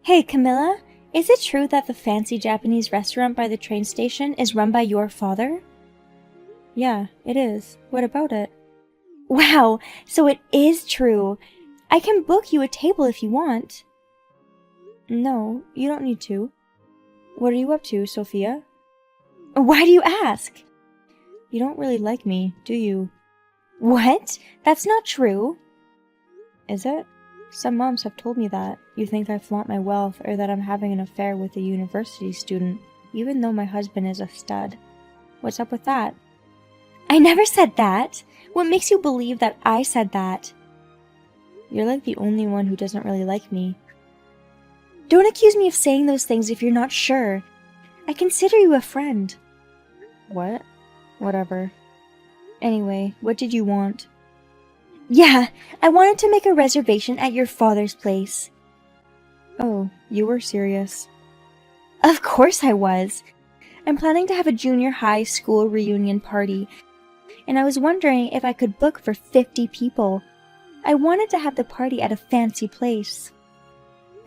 Hey, Camilla, is it true that the fancy Japanese restaurant by the train station is run by your father? Yeah, it is. What about it? Wow, so it is true. I can book you a table if you want. No, you don't need to. What are you up to, Sophia? Why do you ask? You don't really like me, do you? What? That's not true. Is it? Some moms have told me that. You think I flaunt my wealth or that I'm having an affair with a university student, even though my husband is a stud. What's up with that? I never said that. What makes you believe that I said that? You're like the only one who doesn't really like me. Don't accuse me of saying those things if you're not sure. I consider you a friend. What? Whatever. Anyway, what did you want? Yeah, I wanted to make a reservation at your father's place. Oh, you were serious. Of course I was. I'm planning to have a junior high school reunion party, and I was wondering if I could book for 50 people. I wanted to have the party at a fancy place.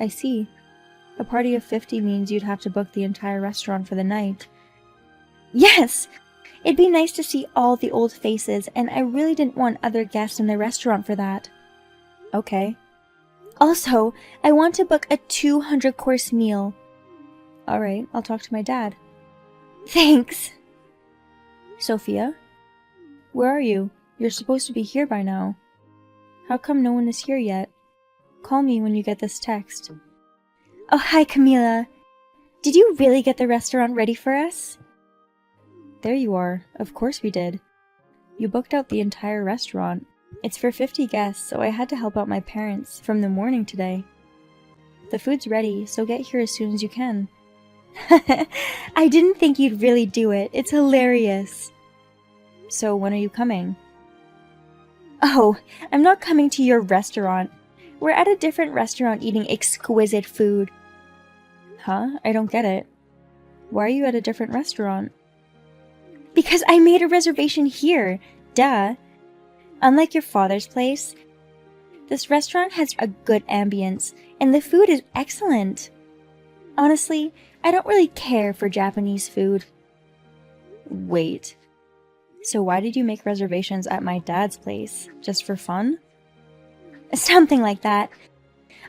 I see. A party of 50 means you'd have to book the entire restaurant for the night. Yes! It'd be nice to see all the old faces, and I really didn't want other guests in the restaurant for that. Okay. Also, I want to book a 200-course meal. Alright, I'll talk to my dad. Thanks! Sophia? Where are you? You're supposed to be here by now. How come no one is here yet? Call me when you get this text. Oh, hi, Camila. Did you really get the restaurant ready for us? There you are. Of course we did. You booked out the entire restaurant. It's for 50 guests, so I had to help out my parents from the morning today. The food's ready, so get here as soon as you can. I didn't think you'd really do it. It's hilarious. So when are you coming? Oh, I'm not coming to your restaurant. We're at a different restaurant eating exquisite food. Huh? I don't get it. Why are you at a different restaurant? Because I made a reservation here. Duh. Unlike your father's place, this restaurant has a good ambience, and the food is excellent. Honestly, I don't really care for Japanese food. Wait. So why did you make reservations at my dad's place? Just for fun? Something like that.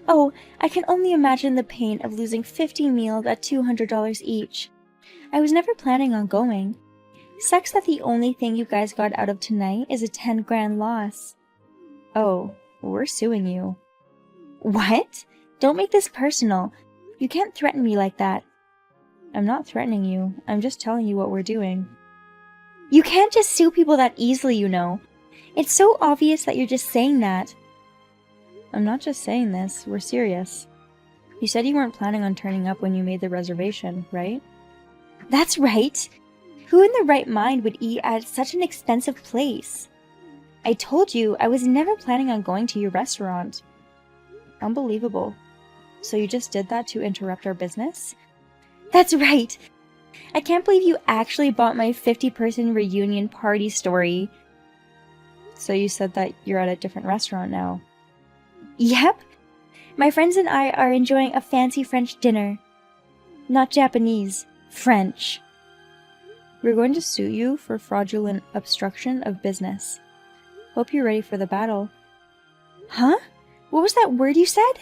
Oh, I can only imagine the pain of losing 50 meals at $200 each. I was never planning on going. Sucks that the only thing you guys got out of tonight is a 10 grand loss. Oh, we're suing you. What? Don't make this personal. You can't threaten me like that. I'm not threatening you. I'm just telling you what we're doing. You can't just sue people that easily, you know. It's so obvious that you're just saying that. I'm not just saying this. We're serious. You said you weren't planning on turning up when you made the reservation, right? That's right. Who in the right mind would eat at such an expensive place? I told you I was never planning on going to your restaurant. Unbelievable. So you just did that to interrupt our business? That's right. I can't believe you actually bought my 50-person reunion party story. So you said that you're at a different restaurant now? Yep. My friends and I are enjoying a fancy French dinner. Not Japanese, French. We're going to sue you for fraudulent obstruction of business. Hope you're ready for the battle. Huh? What was that word you said?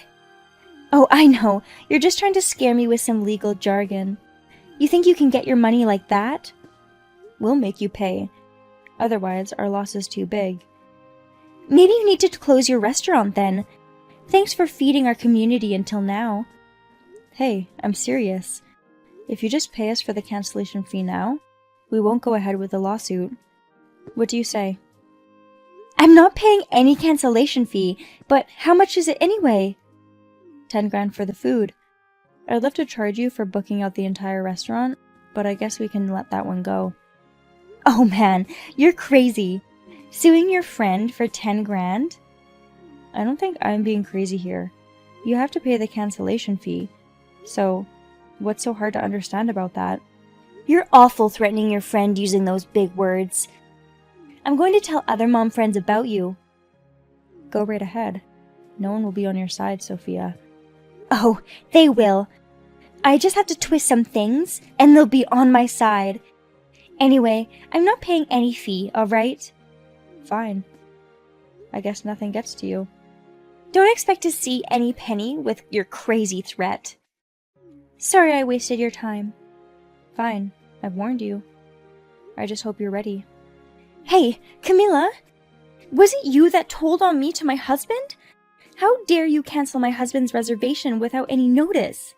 Oh, I know. You're just trying to scare me with some legal jargon. You think you can get your money like that? We'll make you pay. Otherwise, our loss is too big. Maybe you need to close your restaurant then. Thanks for feeding our community until now. Hey, I'm serious. If you just pay us for the cancellation fee now, we won't go ahead with the lawsuit. What do you say? I'm not paying any cancellation fee, but how much is it anyway? 10 grand for the food. I'd love to charge you for booking out the entire restaurant, but I guess we can let that one go. Oh man, you're crazy. Suing your friend for 10 grand? I don't think I'm being crazy here. You have to pay the cancellation fee. So, what's so hard to understand about that? You're awful threatening your friend using those big words. I'm going to tell other mom friends about you. Go right ahead. No one will be on your side, Sophia. Oh, they will. I just have to twist some things, and they'll be on my side. Anyway, I'm not paying any fee, alright? Fine. I guess nothing gets to you. Don't expect to see any penny with your crazy threat. Sorry I wasted your time. Fine, I've warned you. I just hope you're ready. Hey, Camilla! Was it you that told on me to my husband? How dare you cancel my husband's reservation without any notice?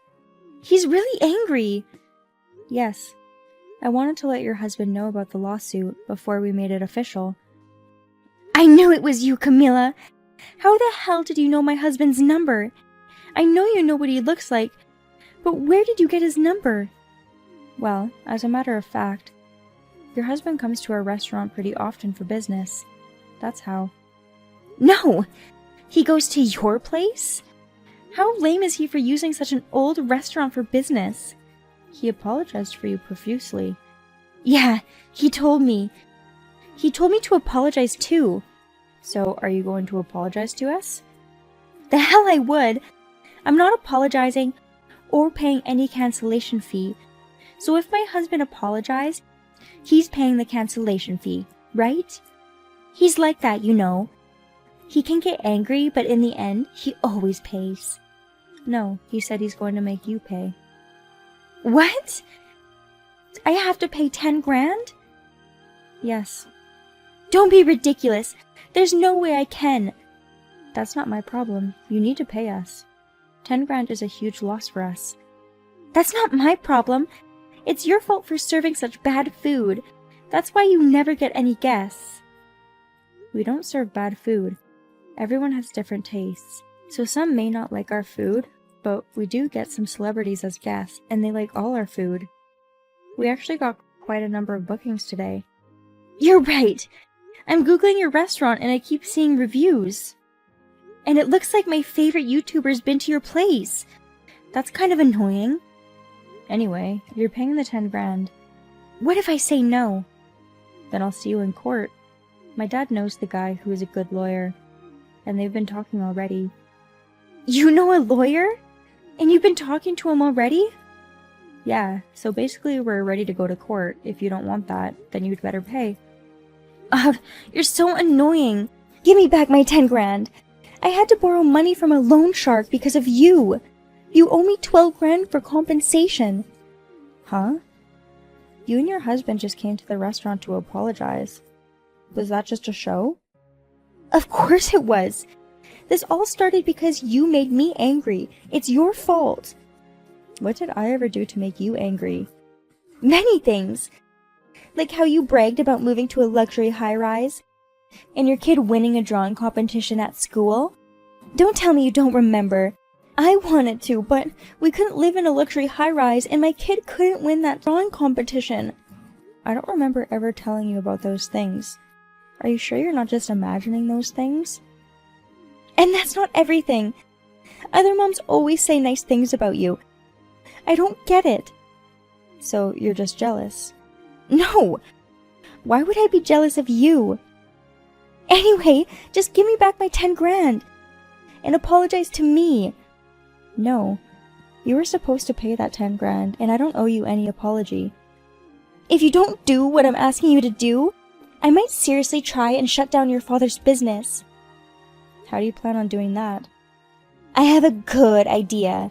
He's really angry. Yes, I wanted to let your husband know about the lawsuit before we made it official. I knew it was you, Camilla! How the hell did you know my husband's number? I know you know what he looks like, but where did you get his number? Well, as a matter of fact, your husband comes to our restaurant pretty often for business. That's how. No! He goes to your place? How lame is he for using such an old restaurant for business? He apologized for you profusely. Yeah, he told me. He told me to apologize too. So, are you going to apologize to us? The hell I would! I'm not apologizing or paying any cancellation fee. So if my husband apologized, he's paying the cancellation fee, right? He's like that, you know. He can get angry, but in the end, he always pays. No, he said he's going to make you pay. What? I have to pay 10 grand? Yes. Don't be ridiculous. There's no way I can. That's not my problem. You need to pay us. 10 grand is a huge loss for us. That's not my problem. It's your fault for serving such bad food. That's why you never get any guests. We don't serve bad food. Everyone has different tastes. So some may not like our food, but we do get some celebrities as guests, and they like all our food. We actually got quite a number of bookings today. You're right! I'm googling your restaurant and I keep seeing reviews. And it looks like my favorite YouTuber's been to your place. That's kind of annoying. Anyway, you're paying the 10 grand. What if I say no? Then I'll see you in court. My dad knows the guy who is a good lawyer, and they've been talking already. You know a lawyer? And you've been talking to him already? Yeah, so basically we're ready to go to court. If you don't want that, then you'd better pay. You're so annoying. Give me back my 10 grand. I had to borrow money from a loan shark because of you. You owe me 12 grand for compensation. Huh? You and your husband just came to the restaurant to apologize. Was that just a show? Of course it was. This all started because you made me angry. It's your fault. What did I ever do to make you angry? Many things. Like how you bragged about moving to a luxury high-rise, and your kid winning a drawing competition at school. Don't tell me you don't remember. I wanted to, but we couldn't live in a luxury high-rise, and my kid couldn't win that drawing competition. I don't remember ever telling you about those things. Are you sure you're not just imagining those things? And that's not everything. Other moms always say nice things about you. I don't get it. So you're just jealous? No! Why would I be jealous of you? Anyway, just give me back my 10 grand. And apologize to me. No. You were supposed to pay that 10 grand, and I don't owe you any apology. If you don't do what I'm asking you to do, I might seriously try and shut down your father's business. How do you plan on doing that? I have a good idea.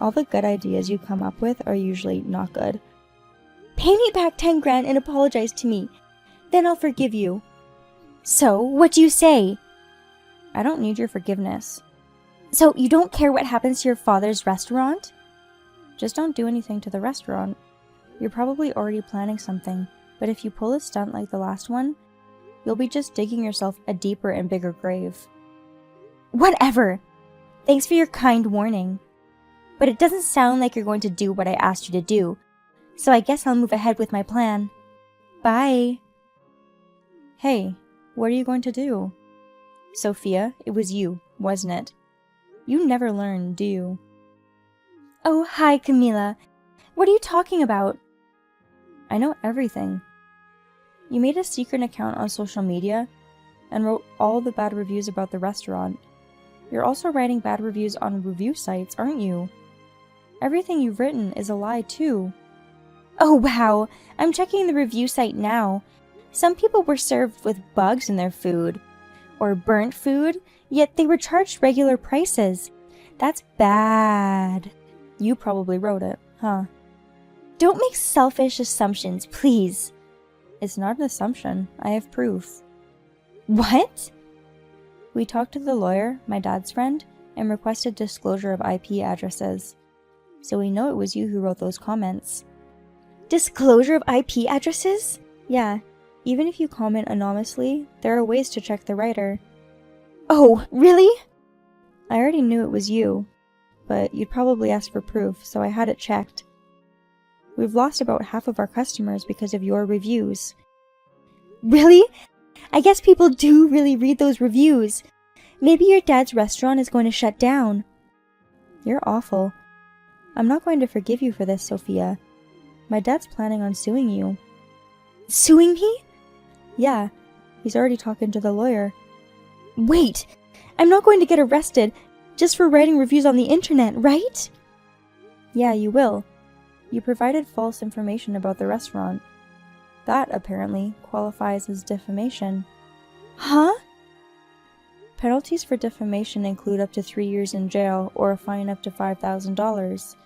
All the good ideas you come up with are usually not good. Pay me back 10 grand and apologize to me. Then I'll forgive you. So, what do you say? I don't need your forgiveness. So, you don't care what happens to your father's restaurant? Just don't do anything to the restaurant. You're probably already planning something, but if you pull a stunt like the last one, you'll be just digging yourself a deeper and bigger grave. Whatever! Thanks for your kind warning. But it doesn't sound like you're going to do what I asked you to do, so I guess I'll move ahead with my plan. Bye! Hey, what are you going to do? Sophia, it was you, wasn't it? You never learn, do you? Oh, hi, Camila. What are you talking about? I know everything. You made a secret account on social media and wrote all the bad reviews about the restaurant. You're also writing bad reviews on review sites, aren't you? Everything you've written is a lie, too. Oh wow, I'm checking the review site now. Some people were served with bugs in their food, or burnt food, yet they were charged regular prices. That's bad. You probably wrote it, huh? Don't make selfish assumptions, please. It's not an assumption. I have proof. What? We talked to the lawyer, my dad's friend, and requested disclosure of IP addresses. So we know it was you who wrote those comments. Disclosure of IP addresses? Yeah. Even if you comment anonymously, there are ways to check the writer. Oh, really? I already knew it was you, but you'd probably ask for proof, so I had it checked. We've lost about half of our customers because of your reviews. Really? I guess people do really read those reviews. Maybe your dad's restaurant is going to shut down. You're awful. I'm not going to forgive you for this, Sophia. My dad's planning on suing you. Suing me? Yeah, he's already talking to the lawyer. Wait! I'm not going to get arrested just for writing reviews on the internet, right? Yeah, you will. You provided false information about the restaurant. That, apparently, qualifies as defamation. Huh? Penalties for defamation include up to 3 years in jail or a fine up to $5,000.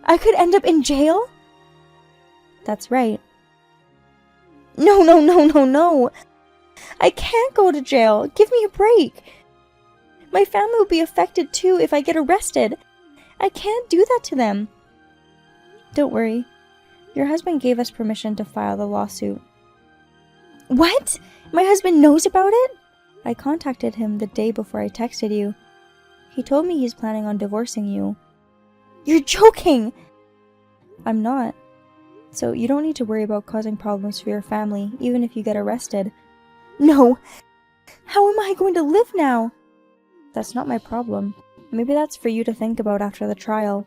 I could end up in jail? That's right. No. I can't go to jail. Give me a break. My family will be affected too if I get arrested. I can't do that to them. Don't worry. Your husband gave us permission to file the lawsuit. What? My husband knows about it? I contacted him the day before I texted you. He told me he's planning on divorcing you. You're joking! I'm not. So you don't need to worry about causing problems for your family, even if you get arrested. No! How am I going to live now? That's not my problem. Maybe that's for you to think about after the trial.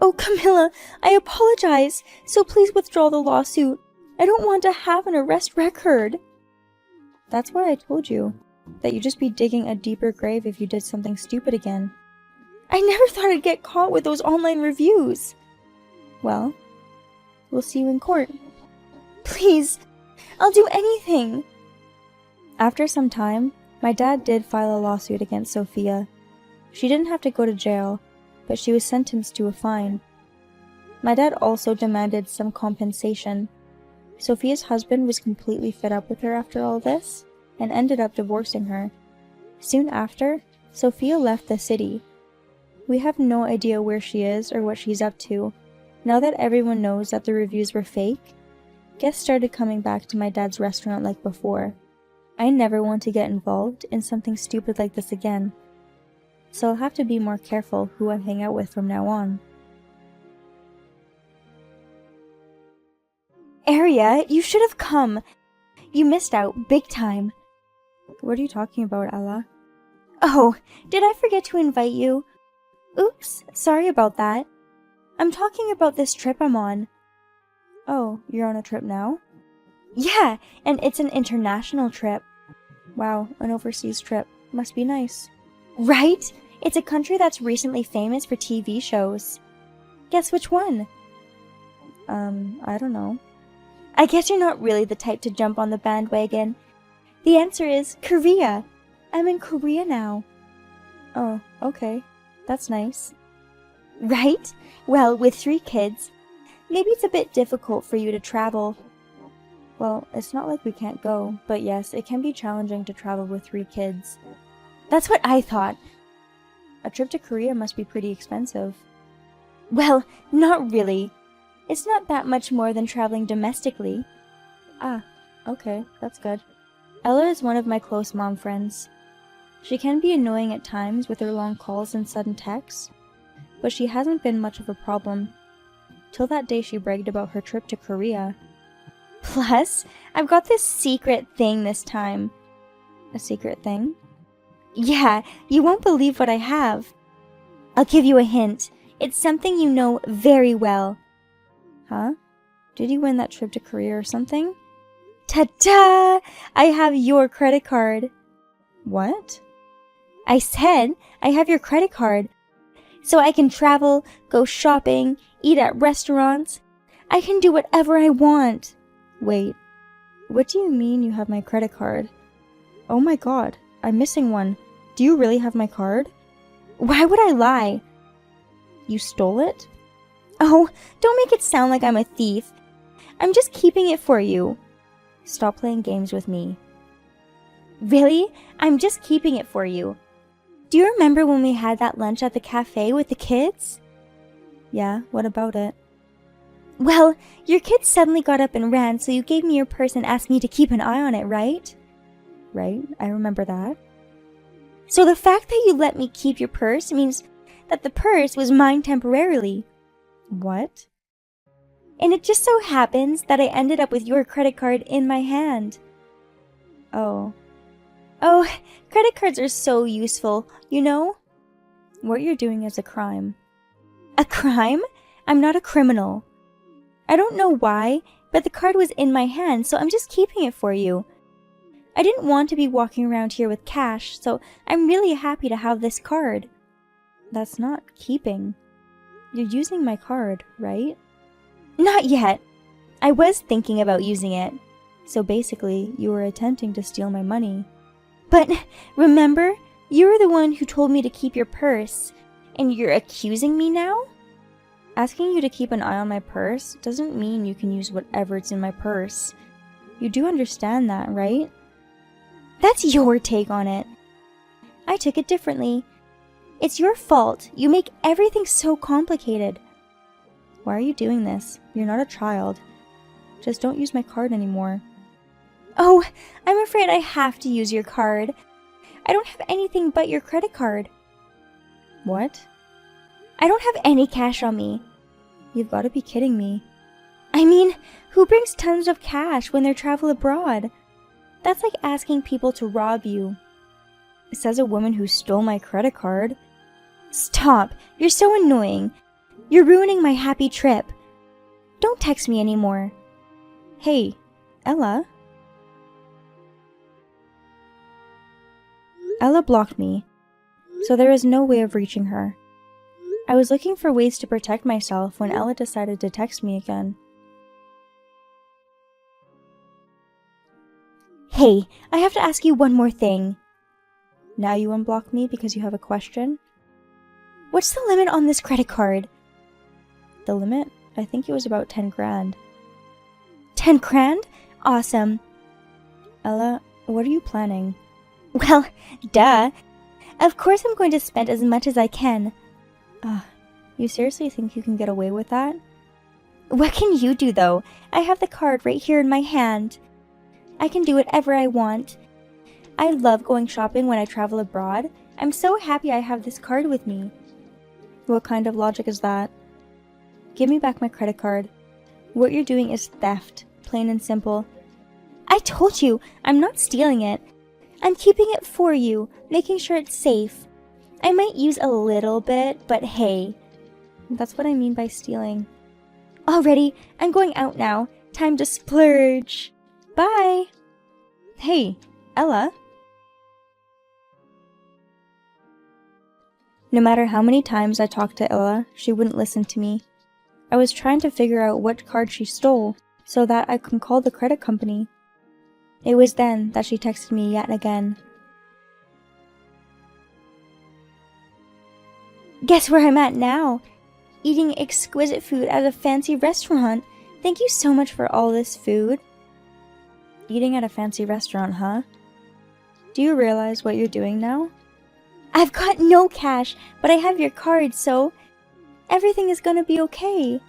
Oh, Camilla, I apologize, so please withdraw the lawsuit. I don't want to have an arrest record. That's what I told you, that you'd just be digging a deeper grave if you did something stupid again. I never thought I'd get caught with those online reviews. Well, we'll see you in court. Please, I'll do anything. After some time, my dad did file a lawsuit against Sophia. She didn't have to go to jail, but she was sentenced to a fine. My dad also demanded some compensation. Sophia's husband was completely fed up with her after all this, and ended up divorcing her. Soon after, Sophia left the city. We have no idea where she is or what she's up to. Now that everyone knows that the reviews were fake, guests started coming back to my dad's restaurant like before. I never want to get involved in something stupid like this again, so I'll have to be more careful who I hang out with from now on. Aria, you should have come. You missed out big time. What are you talking about, Ella? Oh, did I forget to invite you? Oops, sorry about that. I'm talking about this trip I'm on. Oh, you're on a trip now? Yeah, and it's an international trip. Wow, an overseas trip. Must be nice. Right? It's a country that's recently famous for TV shows. Guess which one? I don't know. I guess you're not really the type to jump on the bandwagon. The answer is Korea. I'm in Korea now. Oh, okay. That's nice. Right? Well, with 3 kids, maybe it's a bit difficult for you to travel. Well, it's not like we can't go, but yes, it can be challenging to travel with 3 kids. That's what I thought. A trip to Korea must be pretty expensive. Well, not really. It's not that much more than traveling domestically. Ah, okay, that's good. Ella is one of my close mom friends. She can be annoying at times with her long calls and sudden texts, but she hasn't been much of a problem. Till that day she bragged about her trip to Korea. Plus, I've got this secret thing this time. A secret thing? Yeah, you won't believe what I have. I'll give you a hint. It's something you know very well. Huh? Did you win that trip to Korea or something? Ta-da! I have your credit card. What? I said I have your credit card. So I can travel, go shopping, eat at restaurants. I can do whatever I want. Wait, what do you mean you have my credit card? Oh my god, I'm missing one. Do you really have my card? Why would I lie? You stole it? Oh, don't make it sound like I'm a thief. I'm just keeping it for you. Stop playing games with me. Really? I'm just keeping it for you. Do you remember when we had that lunch at the cafe with the kids? Yeah, what about it? Well, your kids suddenly got up and ran, so you gave me your purse and asked me to keep an eye on it, right? Right, I remember that. So the fact that you let me keep your purse means that the purse was mine temporarily. What? And it just so happens that I ended up with your credit card in my hand. Oh. Oh, credit cards are so useful, you know? What you're doing is a crime. A crime? I'm not a criminal. I don't know why, but the card was in my hand, so I'm just keeping it for you. I didn't want to be walking around here with cash, so I'm really happy to have this card. That's not keeping. You're using my card, right? Not yet. I was thinking about using it. So basically, you were attempting to steal my money. But remember, you were the one who told me to keep your purse, and you're accusing me now? Asking you to keep an eye on my purse doesn't mean you can use whatever's in my purse. You do understand that, right? That's your take on it. I took it differently. It's your fault. You make everything so complicated. Why are you doing this? You're not a child. Just don't use my card anymore. Oh, I'm afraid I have to use your card. I don't have anything but your credit card. What? I don't have any cash on me. You've got to be kidding me. I mean, who brings tons of cash when they travel abroad? That's like asking people to rob you. Says a woman who stole my credit card. Stop! You're so annoying. You're ruining my happy trip. Don't text me anymore. Hey, Ella? Ella blocked me, so there is no way of reaching her. I was looking for ways to protect myself when Ella decided to text me again. Hey, I have to ask you one more thing. Now you unblock me because you have a question? What's the limit on this credit card? The limit? I think it was about 10 grand. 10 grand? Awesome. Ella, what are you planning? Well, duh. Of course I'm going to spend as much as I can. You seriously think you can get away with that? What can you do though? I have the card right here in my hand. I can do whatever I want. I love going shopping when I travel abroad. I'm so happy I have this card with me. What kind of logic is that? Give me back my credit card. What you're doing is theft, plain and simple. I told you, I'm not stealing it. I'm keeping it for you, making sure it's safe. I might use a little bit, but hey. That's what I mean by stealing. Alrighty, I'm going out now. Time to splurge. Bye! Hey, Ella? No matter how many times I talked to Ella, she wouldn't listen to me. I was trying to figure out what card she stole so that I can call the credit company. It was then that she texted me yet again. Guess where I'm at now? Eating exquisite food at a fancy restaurant. Thank you so much for all this food. Eating at a fancy restaurant, huh? Do you realize what you're doing now? I've got no cash, but I have your card, so everything is gonna be okay.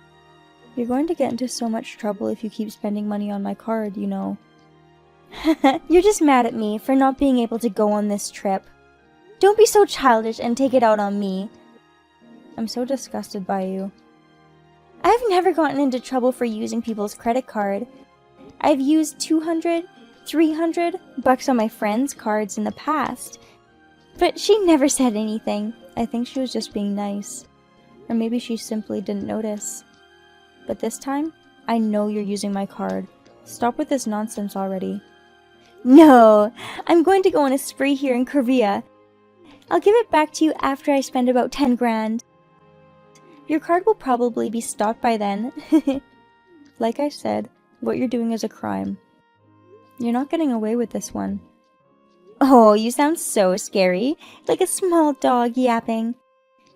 You're going to get into so much trouble if you keep spending money on my card, you know. You're just mad at me for not being able to go on this trip. Don't be so childish and take it out on me. I'm so disgusted by you. I've never gotten into trouble for using people's credit card. I've used $200, $300 on my friends' cards in the past. But she never said anything. I think she was just being nice. Or maybe she simply didn't notice. But this time, I know you're using my card. Stop with this nonsense already. No! I'm going to go on a spree here in Korea. I'll give it back to you after I spend about 10 grand. Your card will probably be stopped by then. Like I said, what you're doing is a crime. You're not getting away with this one. Oh, you sound so scary, like a small dog yapping.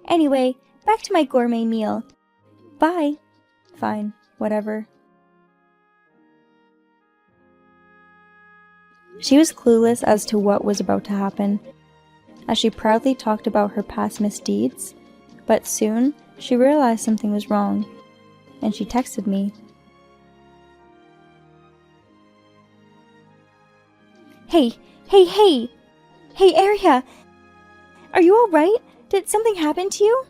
Anyway, back to my gourmet meal. Bye. Fine, whatever. She was clueless as to what was about to happen, as she proudly talked about her past misdeeds, but soon she realized something was wrong, and she texted me. Hey, Aria! Are you alright? Did something happen to you?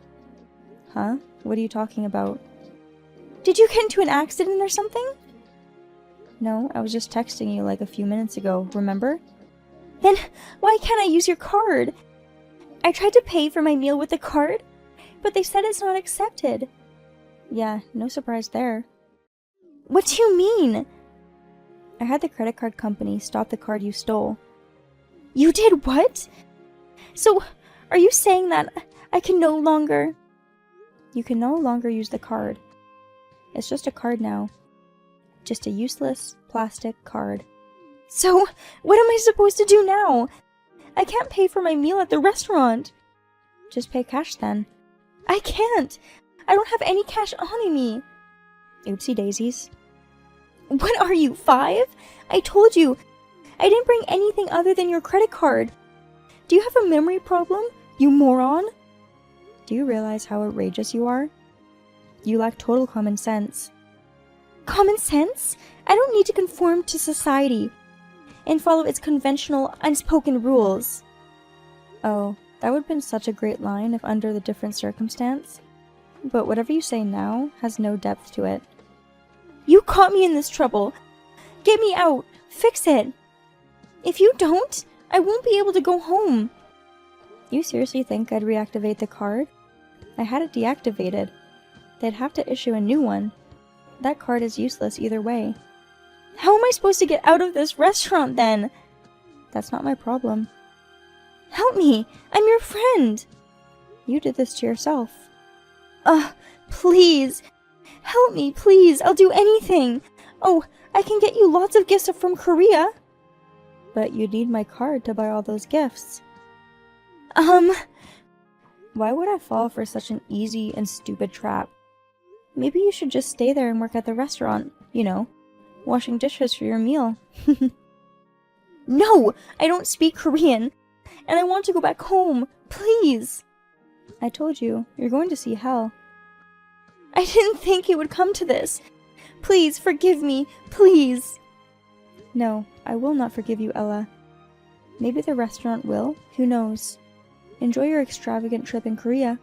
Huh? What are you talking about? Did you get into an accident or something? No, I was just texting you like a few minutes ago, remember? Then why can't I use your card? I tried to pay for my meal with the card, but they said it's not accepted. Yeah, no surprise there. What do you mean? I had the credit card company stop the card you stole. You did what? So, are you saying that I can no longer... You can no longer use the card. It's just a card now. Just a useless plastic card. So, what am I supposed to do now? I can't pay for my meal at the restaurant. Just pay cash then. I can't. I don't have any cash on me. Oopsie daisies. What are you, 5? I told you, I didn't bring anything other than your credit card. Do you have a memory problem, you moron? Do you realize how outrageous you are? You lack total common sense. Common sense? I don't need to conform to society and follow its conventional, unspoken rules. Oh, that would have been such a great line if under the different circumstance. But whatever you say now has no depth to it. You caught me in this trouble. Get me out. Fix it. If you don't, I won't be able to go home. You seriously think I'd reactivate the card? I had it deactivated. They'd have to issue a new one. That card is useless either way. How am I supposed to get out of this restaurant then? That's not my problem. Help me! I'm your friend! You did this to yourself. Please! Help me, please! I'll do anything! Oh, I can get you lots of gifts from Korea! But you'd need my card to buy all those gifts. Why would I fall for such an easy and stupid trap? Maybe you should just stay there and work at the restaurant, you know, washing dishes for your meal. No! I don't speak Korean! And I want to go back home! Please! I told you, you're going to see hell. I didn't think it would come to this. Please, forgive me, please! No, I will not forgive you, Ella. Maybe the restaurant will, who knows? Enjoy your extravagant trip in Korea.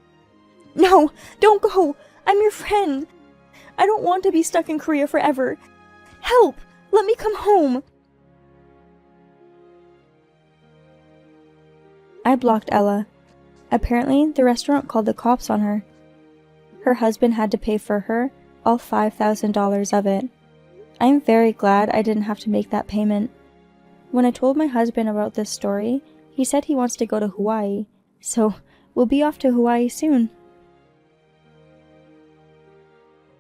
No! Don't go! I'm your friend! I don't want to be stuck in Korea forever! Help! Let me come home! I blocked Ella. Apparently, the restaurant called the cops on her. Her husband had to pay for her, all $5,000 of it. I'm very glad I didn't have to make that payment. When I told my husband about this story, he said he wants to go to Hawaii, so we'll be off to Hawaii soon.